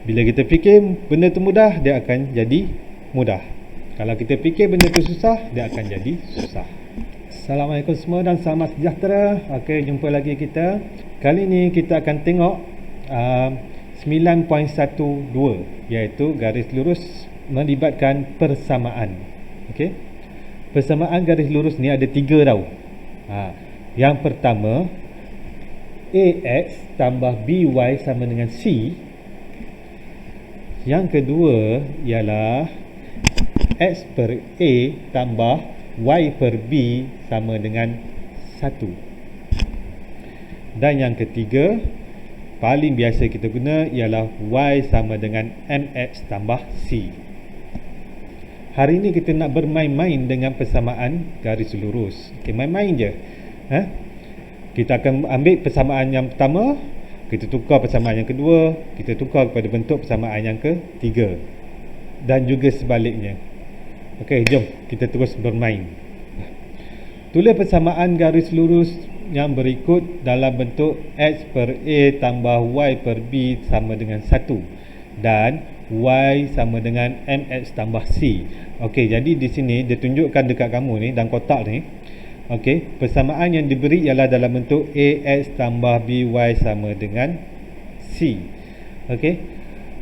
Bila kita fikir benda tu mudah, dia akan jadi mudah. Kalau kita fikir benda tu susah, dia akan jadi susah. Assalamualaikum semua dan selamat sejahtera. Okey, jumpa lagi kita. Kali ni kita akan tengok 9.12, iaitu garis lurus melibatkan persamaan. Okey. Persamaan garis lurus ni ada 3 tau. Yang pertama, AX tambah BY sama dengan C. Yang kedua ialah X per A tambah Y per B sama dengan 1. Dan yang ketiga, paling biasa kita guna ialah Y sama dengan MX tambah C. Hari ni kita nak bermain-main dengan persamaan garis lurus. Okay, main-main je. Kita akan ambil persamaan yang pertama, kita tukar persamaan yang kedua, kita tukar kepada bentuk persamaan yang ketiga, dan juga sebaliknya. Okey, jom kita terus bermain. Tulis persamaan garis lurus yang berikut dalam bentuk X per A tambah Y per B sama dengan 1 dan Y sama dengan MX tambah C. Okey, jadi di sini dia tunjukkan dekat kamu ni dan kotak ni. Okey, persamaan yang diberi ialah dalam bentuk AX tambah BY sama dengan C. Okey,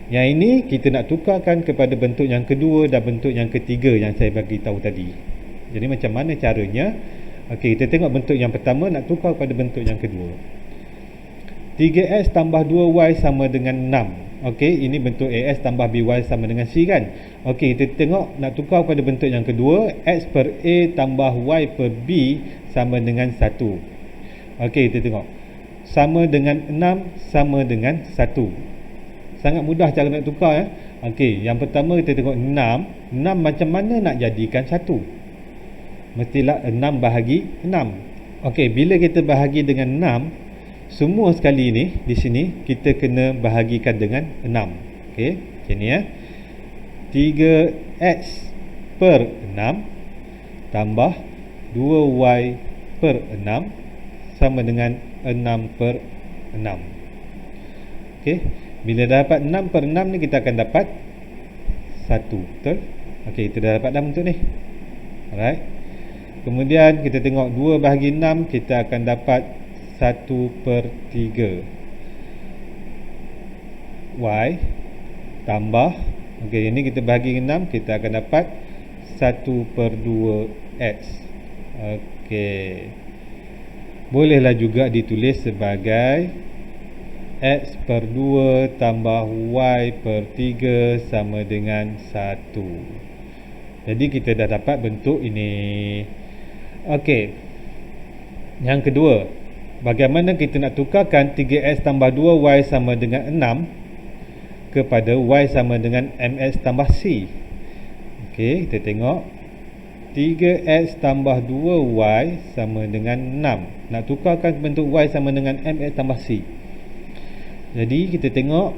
yang ini kita nak tukarkan kepada bentuk yang kedua dan bentuk yang ketiga yang saya bagi tahu tadi. Jadi macam mana caranya? Okey, kita tengok bentuk yang pertama, nak tukar kepada bentuk yang kedua. 3X tambah 2Y sama dengan 6. Okey, ini bentuk AX tambah BY sama dengan C kan. Okey, kita tengok nak tukar pada bentuk yang kedua, X per A tambah Y per B sama dengan 1. Okey, kita tengok. Sama dengan 6 sama dengan 1. Sangat mudah cara nak tukar ya. Okey, yang pertama kita tengok 6. 6 macam mana nak jadikan 1? Mestilah 6 bahagi 6. Okey, bila kita bahagi dengan 6, semua sekali ni di sini kita kena bahagikan dengan 6. Okey, macam ni ya. 3x per 6 tambah 2y per 6 sama dengan 6 per 6. Okey, bila dah dapat 6 per 6 ni kita akan dapat 1. Betul? Okey, kita dah dapat dah bentuk ni. Alright. Kemudian kita tengok 2 bahagi 6, kita akan dapat 1 per 3 Y tambah, okey, ini kita bahagi 6, kita akan dapat 1 per 2 X. Okey, bolehlah juga ditulis sebagai X per 2 tambah Y per 3 sama dengan 1. Jadi kita dah dapat bentuk ini. Okey, yang kedua, bagaimana kita nak tukarkan 3x tambah 2y sama dengan 6 kepada y sama dengan mx tambah c. Okey, kita tengok 3x tambah 2y sama dengan 6. Nak tukarkan bentuk y sama dengan mx tambah c. Jadi kita tengok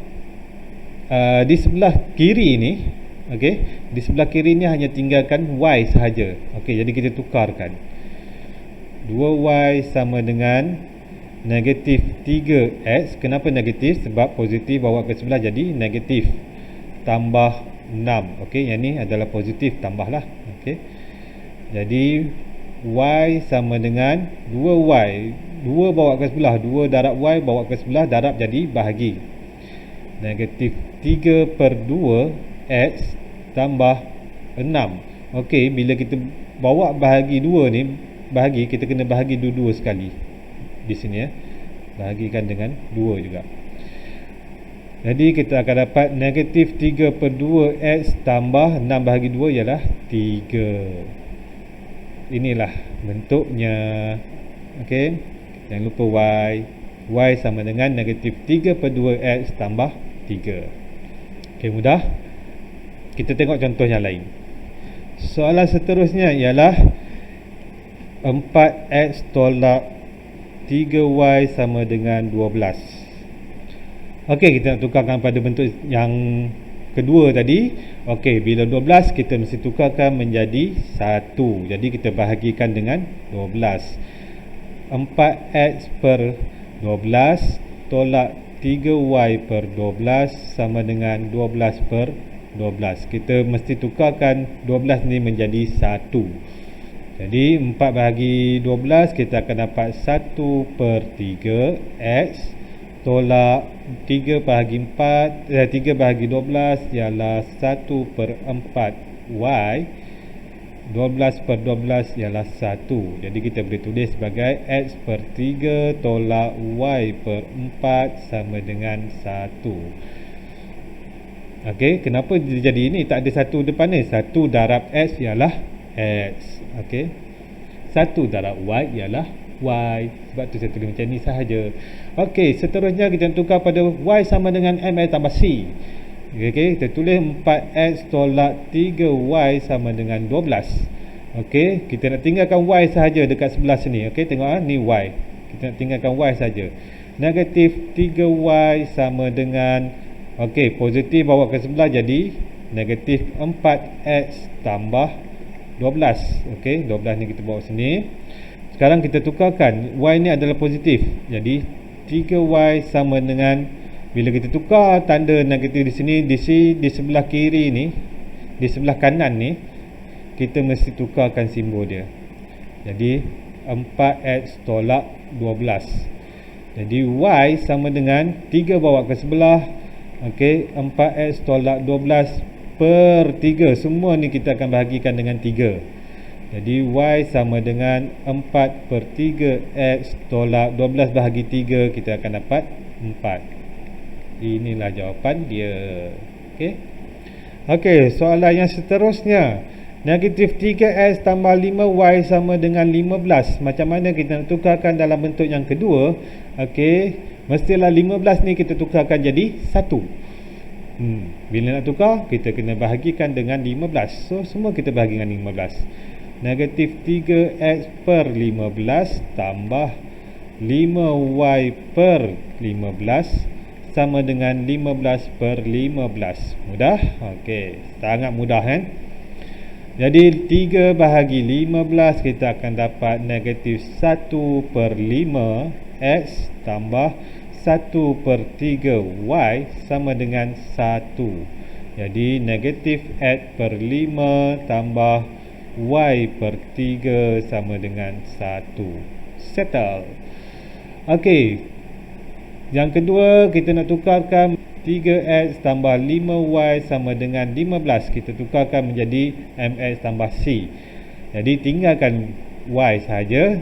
di sebelah kiri ni, okey, di sebelah kiri ni hanya tinggalkan y sahaja. Okey, jadi kita tukarkan 2y sama dengan negatif 3x. Kenapa negatif? Sebab positif bawa ke sebelah jadi negatif tambah 6. Okey, yang ni adalah positif, tambahlah. Okey, jadi y sama dengan 2y. 2 bawa ke sebelah, 2 darab y bawa ke sebelah, darab jadi bahagi. Negatif 3 per 2 x tambah 6. Okey, bila kita bawa bahagi 2 ni, bahagi, kita kena bahagi dua-dua sekali di sini ya. Bahagikan dengan 2 juga. Jadi kita akan dapat negatif 3 per 2x tambah 6 bahagi 2 ialah 3. Inilah bentuknya. Okey, jangan lupa y. Y sama dengan negatif 3 per 2x tambah 3. Okey, mudah. Kita tengok contoh yang lain. Soalan seterusnya ialah 4x tolak 3y sama dengan 12. Okey, kita nak tukarkan pada bentuk yang kedua tadi. Okey, bila 12 kita mesti tukarkan menjadi 1. Jadi kita bahagikan dengan 12. 4x per 12 tolak 3y per 12 sama dengan 12 per 12. Kita mesti tukarkan 12 ni menjadi 1. Jadi 4 bahagi 12 kita akan dapat 1 per 3 X tolak 3 bahagi 4 3 bahagi 12 ialah 1 per 4 Y. 12 per 12 ialah 1. Jadi kita boleh tulis sebagai X per 3 tolak Y per 4 sama dengan 1. Okey, kenapa jadi ini? Tak ada 1 depan ni. 1 darab X ialah X. Okey, 1 darab Y ialah Y. Sebab tu saya tulis macam ni sahaja. Okey, seterusnya kita tukar pada Y sama dengan MX tambah C. Okey, kita tulis 4X tolak 3Y sama dengan 12. Okey, kita nak tinggalkan Y sahaja dekat sebelah sini. Okey, tengok ni Y. Kita nak tinggalkan Y sahaja. Negatif 3Y sama dengan, okey, positif bawa ke sebelah jadi negatif 4X tambah 12. Okey, 12 ni kita bawa sini. Sekarang kita tukarkan Y ni adalah positif. Jadi 3Y sama dengan, bila kita tukar tanda negatif di sini, di sebelah kiri ni, di sebelah kanan ni, kita mesti tukarkan simbol dia. Jadi 4X tolak 12. Jadi Y sama dengan 3 bawa ke sebelah. Okey, 4X tolak 12 per 3. Semua ni kita akan bahagikan dengan 3. Jadi Y sama dengan 4 per 3X tolak 12 bahagi 3. Kita akan dapat 4. Inilah jawapan dia. Okey. Okey, soalan yang seterusnya. Negatif 3x tambah 5y sama dengan 15. Macam mana kita nak tukarkan dalam bentuk yang kedua? Okey, mestilah 15 ni kita tukarkan jadi 1. Bila nak tukar, kita kena bahagikan dengan 15. So, semua kita bahagi dengan 15. Negatif 3x per 15 tambah 5y per 15 sama dengan 15 per 15. Mudah? Okey, sangat mudah kan? Jadi 3 bahagi 15 kita akan dapat negatif 1 per 5 X tambah 1 per 3 Y sama dengan 1. Jadi negatif X per 5 tambah Y per 3 sama dengan 1. Settle. Okey, yang kedua, kita nak tukarkan 3X tambah 5Y sama dengan 15. Kita tukarkan menjadi MX tambah C. Jadi tinggalkan Y sahaja.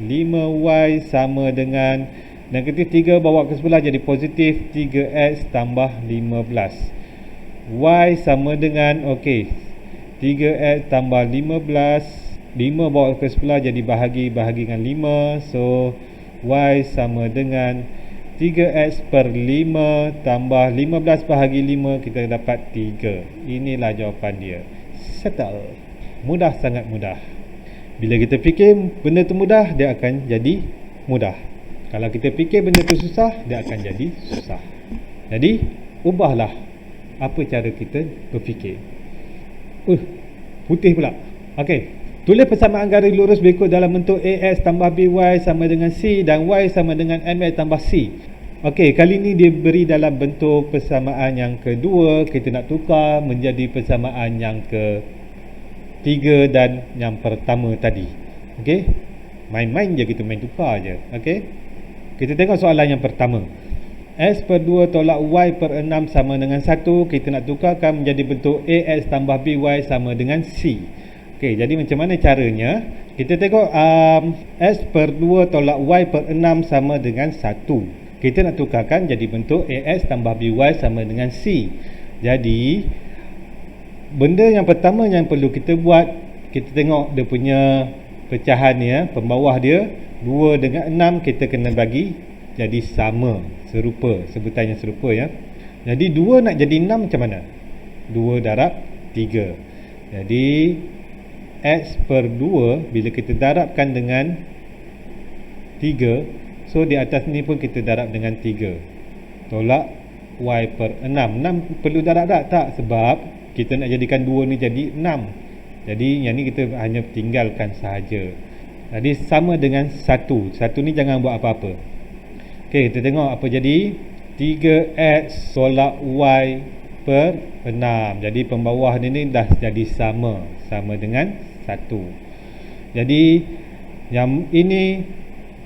5Y sama dengan negatif 3 bawa ke sebelah jadi positif 3X tambah 15. Y sama dengan, okey, 3X tambah 15. 5 bawa ke sebelah jadi bahagi dengan 5. So Y sama dengan 3x per 5 tambah 15 bahagi 5, kita dapat 3. Inilah jawapan dia. Settle. Mudah, sangat mudah. Bila kita fikir benda tu mudah, dia akan jadi mudah. Kalau kita fikir benda tu susah, dia akan jadi susah. Jadi, ubahlah apa cara kita berfikir. Putih pula. Okey, tulis persamaan garis lurus berikut dalam bentuk AX tambah BY sama dengan C dan Y sama dengan MX tambah C. Okey, kali ni dia beri dalam bentuk persamaan yang kedua. Kita nak tukar menjadi persamaan yang ketiga dan yang pertama tadi. Okey, main-main je, kita main tukar je. Okey, kita tengok soalan yang pertama. X per 2 tolak Y per 6 sama dengan 1. Kita nak tukarkan menjadi bentuk AX tambah BY sama dengan C. Okey, jadi macam mana caranya? Kita tengok X per 2 tolak Y per 6 sama dengan 1. Kita nak tukarkan jadi bentuk AX tambah BY sama dengan C. Jadi benda yang pertama yang perlu kita buat, kita tengok dia punya pecahan ni ya, pembawah dia 2 dengan 6 kita kena bagi jadi sama, serupa, sebutan yang serupa ya. Jadi 2 nak jadi 6 macam mana? 2 darab 3. Jadi X per 2 bila kita darabkan dengan 3, so di atas ni pun kita darab dengan 3. Tolak Y per 6. 6 perlu darab tak? Sebab kita nak jadikan 2 ni jadi 6. Jadi yang ni kita hanya tinggalkan sahaja. Jadi sama dengan 1. 1 ni jangan buat apa-apa. Okey, kita tengok apa jadi. 3x tolak y per 6. Jadi pembawah ni dah jadi sama dengan 1. Jadi yang ini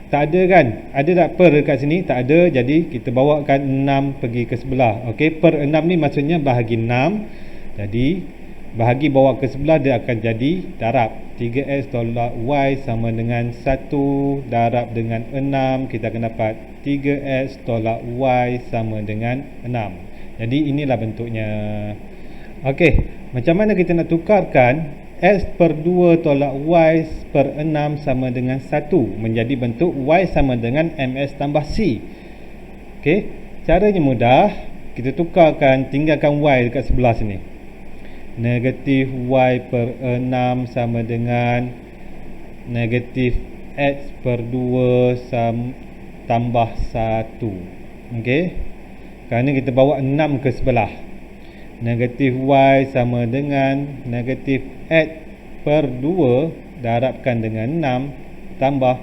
tak ada kan? Ada tak per dekat sini? Tak ada. Jadi kita bawakan 6 pergi ke sebelah. Okey, per 6 ni maksudnya bahagi 6. Jadi bahagi bawa ke sebelah, dia akan jadi darab. 3x tolak y sama dengan 1 darab dengan 6. Kita akan dapat 3x tolak y sama dengan 6. Jadi inilah bentuknya. Okey, macam mana kita nak tukarkan x per 2 tolak y per 6 sama dengan 1 menjadi bentuk y sama dengan ms tambah c. Okey, caranya mudah. Kita tukarkan, tinggalkan y dekat sebelah sini. Negatif y per 6 sama dengan negatif x per 2 tambah 1. Okey, kerana kita bawa 6 ke sebelah. Negatif y sama dengan negatif x per 2 darabkan dengan 6 tambah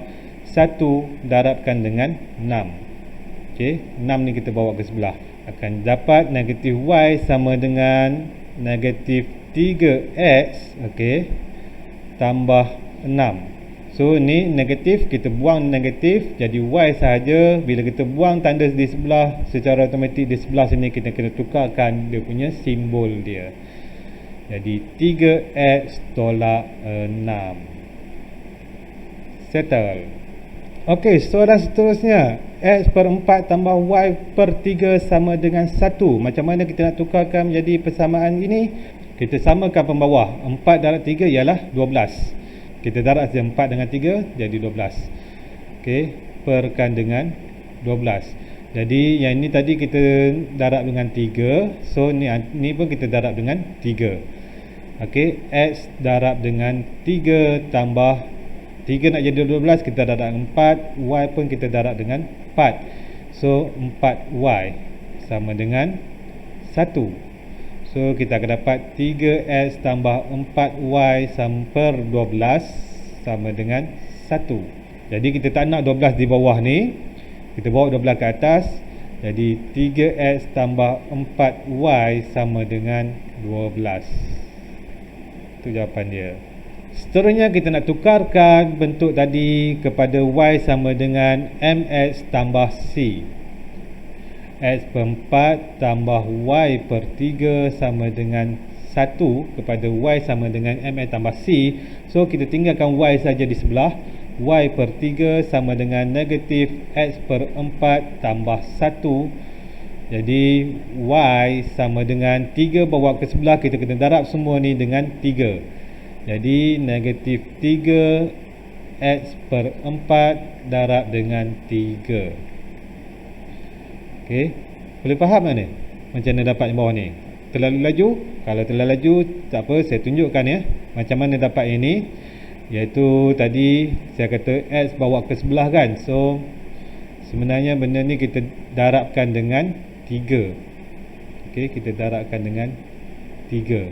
1 darabkan dengan 6. Okey, 6 ni kita bawa ke sebelah. Akan dapat negatif y sama dengan negatif 3x, okey, tambah 6. So ni negatif, kita buang negatif, jadi y sahaja. Bila kita buang tanda di sebelah, secara automatik di sebelah sini kita kena tukarkan dia punya simbol dia. Jadi 3x tolak 6. Settle. Okey, soalan seterusnya, x per 4 tambah y per 3 sama dengan 1. Macam mana kita nak tukarkan menjadi persamaan ini? Kita samakan pembawah. 4 darab 3 ialah 12. Kita darab saja 4 dengan 3 jadi 12. Okey, perkan dengan 12. Jadi yang ini tadi kita darab dengan 3. So ni pun kita darab dengan 3. Okey, x darab dengan 3 tambah 3 nak jadi 12, kita darab 4. Y pun kita darab dengan 4. So 4y sama dengan 1. So kita akan dapat 3x tambah 4y per 12 sama dengan 1. Jadi kita tak nak 12 di bawah ni, kita bawa 12 ke atas. Jadi 3x tambah 4y sama dengan 12. Itu jawapan dia. Seterusnya kita nak tukarkan bentuk tadi kepada y sama dengan mx tambah c. X per 4 tambah y per 3 sama dengan 1 kepada y sama dengan mx tambah c. So kita tinggalkan y saja di sebelah. Y per 3 sama dengan negatif x per 4 tambah 1. Jadi y sama dengan 3 bawa ke sebelah, kita kena darab semua ni dengan 3. Jadi negatif 3 x per 4 darab dengan 3. Okey, boleh faham tak ni? Macam mana dapat yang bawah ni? Terlalu laju? Kalau terlalu laju, tak apa, saya tunjukkan ya. Macam mana dapat ini? Iaitu tadi saya kata x bawa ke sebelah kan. So sebenarnya benda ni kita darabkan dengan 3. Okey, kita darabkan dengan 3.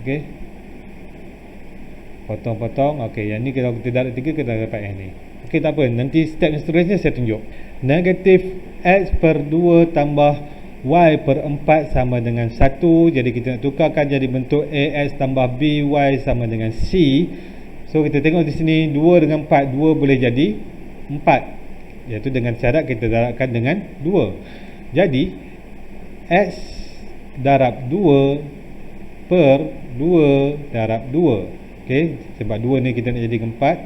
Okey, potong-potong. Okey, yang ni kalau kita darab 3, kita dapat yang ni. Okey, tak apa, nanti step yang seterusnya saya tunjuk. Negatif x per 2 tambah y per 4 sama dengan 1. Jadi kita nak tukarkan jadi bentuk ax tambah by sama dengan c. So kita tengok di sini 2 dengan 4, 2 boleh jadi 4, iaitu dengan syarat kita darabkan dengan 2. Jadi x darab 2 per 2 darab 2. Okey, sebab 2 ni kita nak jadi 4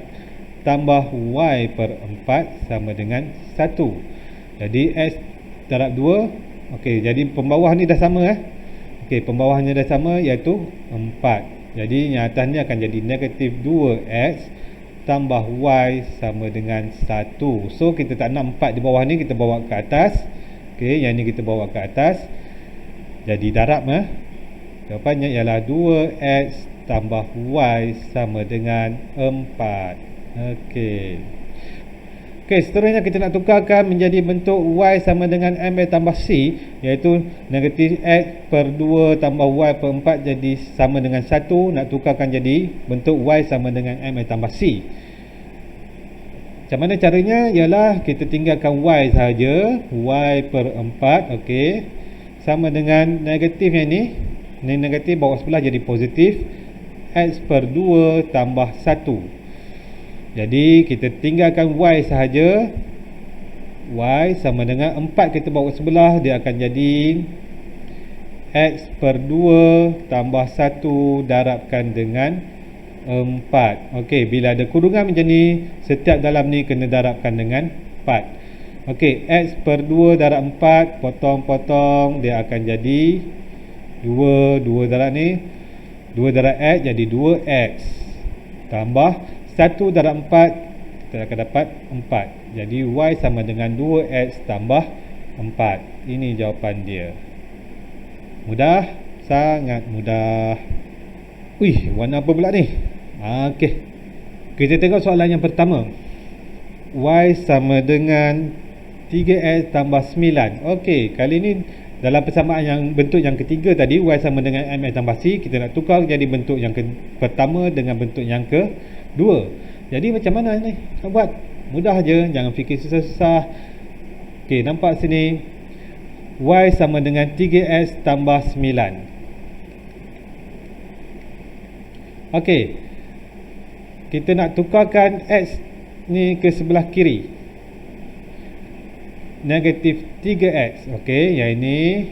tambah y per 4 sama dengan 1. Jadi x darab 2. Okey, jadi pembawah ni dah sama Okey, pembawahnya dah sama iaitu 4. Jadi yang atas ni akan jadi negatif 2x tambah y sama dengan 1. So kita tak nak 4 di bawah ni, kita bawa ke atas. Okey, yang ni kita bawa ke atas. Jadi darab jawapannya ialah 2x tambah y sama dengan 4. Okey. Okey, seterusnya kita nak tukarkan menjadi bentuk y sama dengan mx tambah c, iaitu negatif x per 2 tambah y per 4 jadi sama dengan 1. Nak tukarkan jadi bentuk y sama dengan mx tambah c. Macam mana caranya? Ialah kita tinggalkan y sahaja, y per 4, okey, sama dengan negatif yang ni. Ni negatif bawa sebelah jadi positif, x per 2 tambah 1. Jadi kita tinggalkan y sahaja, y sama dengan 4 kita bawa sebelah, dia akan jadi x per 2 tambah 1 darabkan dengan 4. Okey, bila ada kurungan macam ni, setiap dalam ni kena darabkan dengan 4. Okey, x per 2 darab 4, potong-potong, dia akan jadi 2 darab ni, 2 darab x jadi 2x, tambah 1 darab 4, kita akan dapat 4. Jadi y sama dengan 2x tambah 4. Ini jawapan dia. Mudah, sangat mudah. Wih, warna apa pula ni? Okey, kita tengok soalan yang pertama. Y sama dengan 3x tambah 9. Okey, kali ni dalam persamaan yang bentuk yang ketiga tadi, y sama dengan mx tambah c, kita nak tukar jadi bentuk yang pertama dengan bentuk yang kedua. Jadi macam mana ni nak buat? Mudah je, jangan fikir susah-susah. Okey, nampak sini y sama dengan 3x tambah 9. Okey, kita nak tukarkan x ni ke sebelah kiri, negatif 3x. Okey, yang ini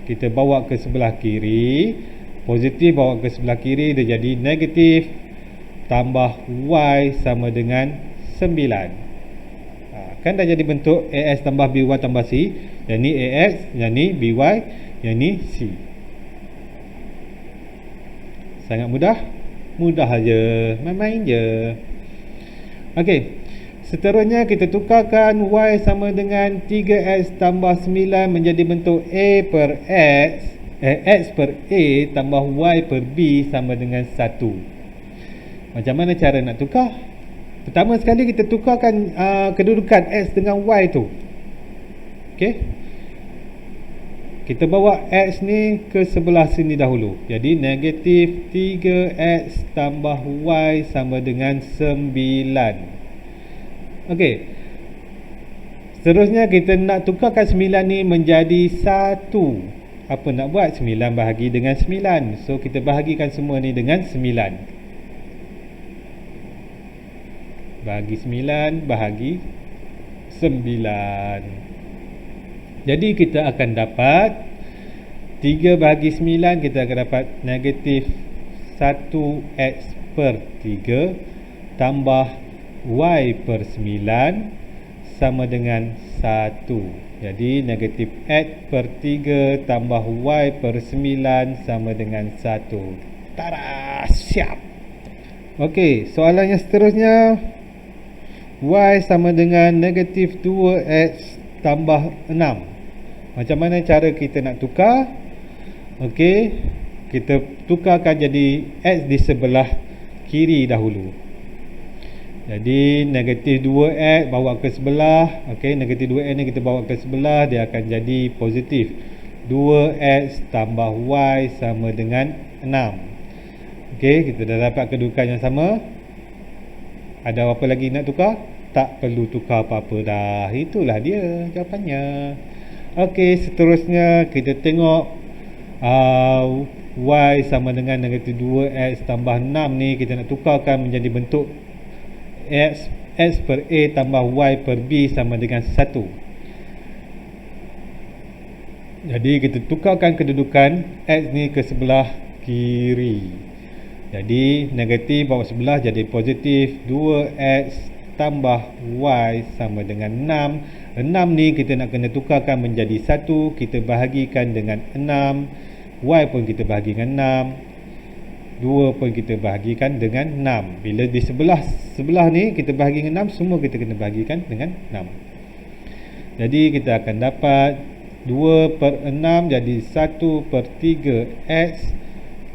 kita bawa ke sebelah kiri, positif bawa ke sebelah kiri, dia jadi negatif tambah y sama dengan 9. Kan dah jadi bentuk ax tambah by tambah c. Yang ni ax, yang ni by, yang ni c. Sangat mudah. Mudah aja, main-main je. Okey, seterusnya kita tukarkan y sama dengan 3x tambah 9 menjadi bentuk a per x, x per a tambah y per b sama dengan 1. Macam mana cara nak tukar? Pertama sekali kita tukarkan kedudukan x dengan y tu. Okey, kita bawa x ni ke sebelah sini dahulu. Jadi negatif 3x tambah y sama dengan 9. Okey, seterusnya kita nak tukarkan 9 ni menjadi 1. Apa nak buat? 9 bahagi dengan 9. So kita bahagikan semua ni dengan 9. Bahagi 9 bahagi 9. Jadi kita akan dapat 3 bahagi 9, kita akan dapat negatif 1x per 3 tambah y per 9 sama dengan 1. Jadi negatif x per 3 tambah y per 9 sama dengan 1. Tara, siap. Okey, soalan yang seterusnya, y sama dengan negatif 2x tambah 6. Macam mana cara kita nak tukar? Okey, kita tukarkan jadi x di sebelah kiri dahulu. Jadi negatif 2x bawa ke sebelah. Okey, negatif 2x ni kita bawa ke sebelah, dia akan jadi positif 2x tambah y sama dengan 6. Okey, kita dah dapat kedudukan yang sama. Ada apa lagi nak tukar? Tak perlu tukar apa-apa dah. Itulah dia jawapannya. Okey, seterusnya kita tengok y sama dengan negatif 2x tambah 6 ni, kita nak tukarkan menjadi bentuk x per a tambah y per b sama dengan 1. Jadi kita tukarkan kedudukan x ni ke sebelah kiri. Jadi negatif bawa sebelah jadi positif 2x tambah y sama dengan 6. 6 ni kita nak kena tukarkan menjadi 1. Kita bahagikan dengan 6. Y pun kita bahagi dengan 6. 2 pun kita bahagikan dengan 6. Bila di sebelah ni kita bahagi dengan 6, semua kita kena bahagikan dengan 6. Jadi kita akan dapat 2 per 6 jadi 1 per 3 x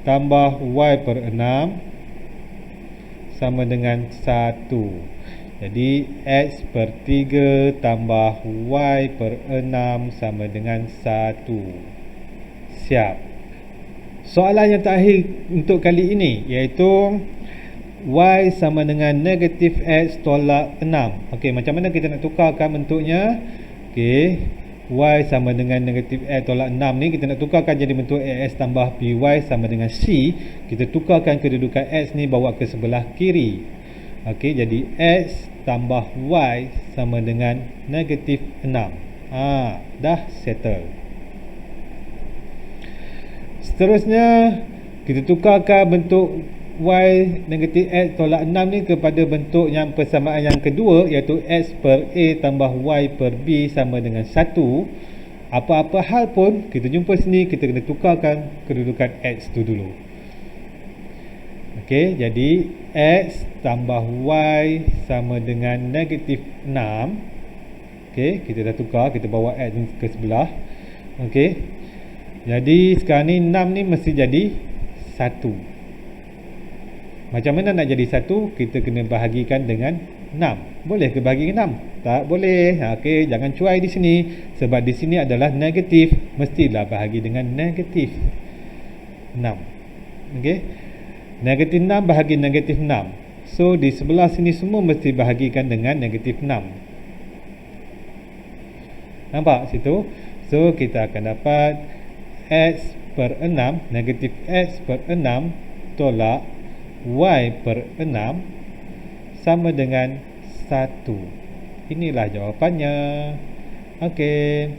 tambah y per 6 sama dengan 1. Jadi x per 3 tambah y per 6 sama dengan 1. Siap. Soalan yang terakhir untuk kali ini, iaitu Y sama dengan negatif X tolak 6. Okey, macam mana kita nak tukarkan bentuknya? Okey, Y sama dengan negatif X tolak 6 ni kita nak tukarkan jadi bentuk AX tambah BY sama dengan C. Kita tukarkan kedudukan X ni bawa ke sebelah kiri. Okey, jadi X tambah Y sama dengan negatif 6. Dah settle. Seterusnya kita tukarkan bentuk Y negatif X tolak 6 ni kepada bentuk yang persamaan yang kedua, iaitu X per A tambah Y per B sama dengan 1. Apa-apa hal pun kita jumpa sini, kita kena tukarkan kedudukan X tu dulu. Okey, jadi X tambah Y sama dengan negatif 6. Okey, kita dah tukar, kita bawa X ni ke sebelah. Okey, jadi sekarang ni 6 ni mesti jadi 1. Macam mana nak jadi 1? Kita kena bahagikan dengan 6. Boleh ke bahagi 6? Tak boleh. Okey, jangan cuai di sini. Sebab di sini adalah negatif. Mestilah bahagi dengan negatif 6. Okey, negatif 6 bahagi negatif 6. So, di sebelah sini semua mesti bahagikan dengan negatif 6. Nampak situ? So, kita akan dapat X per 6, negatif X per 6 tolak Y per 6 sama dengan 1. Inilah jawapannya. Okey,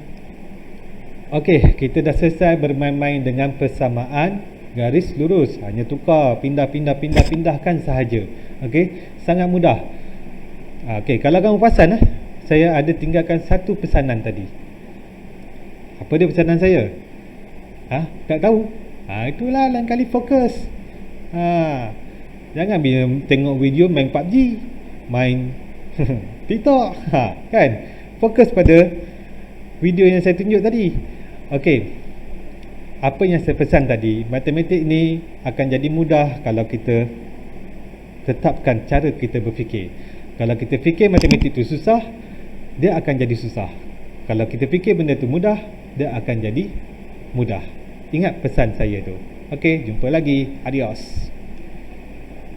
kita dah selesai bermain-main dengan persamaan garis lurus. Hanya tukar, pindahkan sahaja. Okey, sangat mudah. Okey, kalau kamu perasan, saya ada tinggalkan satu pesanan tadi. Apa dia pesanan saya? Tak tahu? Itulah lain kali fokus. Jangan bila tengok video main PUBG, main TikTok, kan? Fokus pada video yang saya tunjuk tadi. Okey, apa yang saya pesan tadi, matematik ni akan jadi mudah kalau kita tetapkan cara kita berfikir. Kalau kita fikir matematik tu susah, dia akan jadi susah. Kalau kita fikir benda tu mudah, dia akan jadi mudah. Ingat pesan saya tu. Okey, jumpa lagi. Adios.